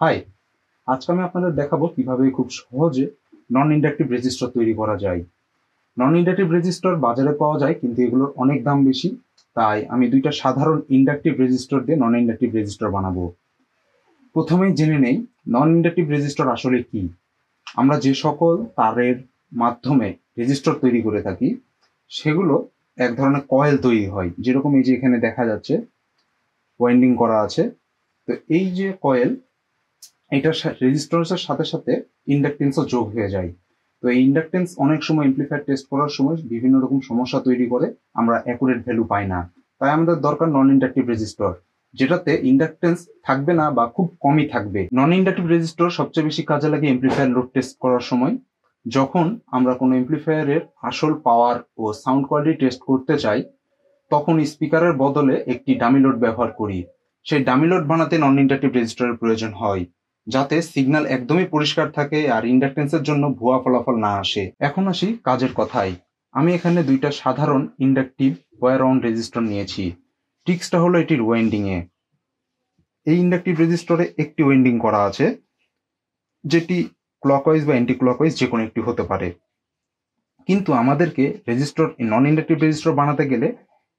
High, আজকে আমি আপনাদের দেখাবো কিভাবে খুব সহজে নন ইন্ডাকটিভ রেজিস্টর তৈরি করা যায়। নন ইন্ডাকটিভ রেজিস্টর বাজারে পাওয়া যায়, কিন্তু এগুলোর অনেক দাম বেশি। তাই আমি দুইটা সাধারণ ইন্ডাকটিভ রেজিস্টর দিয়ে নন ইন্ডাকটিভ রেজিস্টর বানাবো। প্রথমেই জেনে নেই নন ইন্ডাকটিভ রেজিস্টর আসলে কি। আমরা যে সকল তারের মাধ্যমে রেজিস্টর তৈরি করে থাকি সেগুলো এক ধরনের কয়েল তৈরি হয়, যেরকম এই যে এখানে দেখা যাচ্ছে ওয়াইন্ডিং করা আছে। তো এই যে কয়েল, এটা রেজিস্ট্যান্সের সাথে সাথে ইন্ডাকটেন্সও যোগ হয়ে যায়। তো এই ইন্ডাকটেন্স অনেক সময় এমপ্লিফায়ার টেস্ট করার সময় বিভিন্ন রকম সমস্যা তৈরি করে, আমরা অ্যাকুরেট ভ্যালু পাই না। তাই আমাদের দরকার নন ইন্ডাকটিভ রেজিস্টর, যেটাতে ইন্ডাকটেন্স থাকবে না বা খুব কমই থাকবে। নন ইন্ডাকটিভ রেজিস্টর সবচেয়ে বেশি কাজে লাগে এমপ্লিফায়ার লোড টেস্ট করার সময়। যখন আমরা কোনো এমপ্লিফায়ারের আসল পাওয়ার ও সাউন্ড কোয়ালিটি টেস্ট করতে চাই, তখন স্পিকারের বদলে একটি ডামি লোড ব্যবহার করি। সেই ডামি লোড বানাতে নন ইন্ডাকটিভ রেজিস্টরের প্রয়োজন হয়, যাতে সিগন্যাল একদমই পরিষ্কার থাকে আর ইন্ডাকটেন্সের জন্য ভুয়া ফলাফল না আসে। এখন আসি কাজের কথায়। আমি এখানে দুইটা সাধারণ ইন্ডাকটিভ ওয়্যার রাউন্ড রেজিস্টর নিয়েছি। ট্রিক্সটা হলো এটির ওয়াইন্ডিং এ। এই ইন্ডাকটিভ রেজিস্টরে একটি ওয়াইন্ডিং করা আছে, যেটি ক্লকওয়াইজ বা অ্যান্টি ক্লকওয়াইজ যে কোনো একটি হতে পারে। কিন্তু আমাদেরকে রেজিস্টর নন ইন্ডাকটিভ রেজিস্টর বানাতে গেলে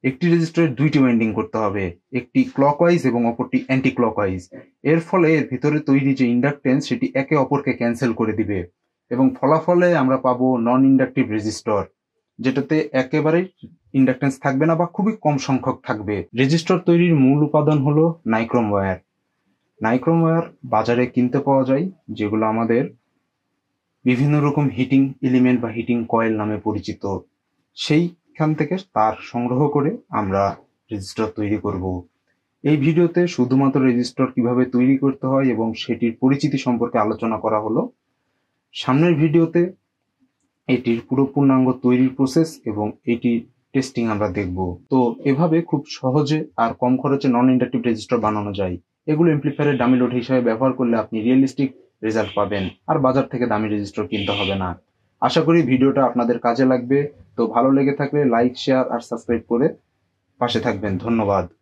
একটি রেজিস্টরের দুইটি ওয়াইন্ডিং করতে হবে, একটি ক্লকওয়াইজ এবং অপরটি অ্যান্টি ক্লকওয়াইজ। এর ফলে এর ভিতরে তৈরি যে ইন্ডাকটেন্স সেটি একে অপরকে ক্যান্সেল করে দিবে এবং ফলাফলে আমরা পাবো নন ইন্ডাকটিভ রেজিস্টর, যেটাতে একেবারেই ইন্ডাকটেন্স থাকবে না বা খুবই কম সংখ্যক থাকবে। রেজিস্টর তৈরির মূল উপাদান হলো নাইক্রোম ওয়্যার। নাইক্রোম ওয়্যার বাজারে কিনতে পাওয়া যায়, যেগুলো আমাদের বিভিন্ন রকম হিটিং এলিমেন্ট বা হিটিং কয়েল নামে পরিচিত। সেইখান থেকে তার সংগ্রহ করে আমরা রেজিস্টর তৈরি করব। এই ভিডিওতে শুধুমাত্র রেজিস্টর কিভাবে তৈরি করতে হয় এবং সেটির পরিচিতি সম্পর্কে আলোচনা করা হলো। সামনের ভিডিওতে এটির পুরো পূর্ণাঙ্গ তৈরির প্রসেস এবং এটির টেস্টিং আমরা দেখব। তো এভাবে খুব সহজে আর কম খরচে নন ইন্ডাকটিভ রেজিস্টর বানানো যায়। এগুলো এমপ্লিফায়ারের ডামি লোড হিসেবে ব্যবহার করলে আপনি রিয়েলিস্টিক রেজাল্ট পাবেন, আর বাজার থেকে দামি রেজিস্টর কিনতে হবে না। আশা করি ভিডিওটা আপনাদের কাজে লাগবে। তো ভালো লেগে থাকলে লাইক, শেয়ার আর সাবস্ক্রাইব করে পাশে থাকবেন। ধন্যবাদ।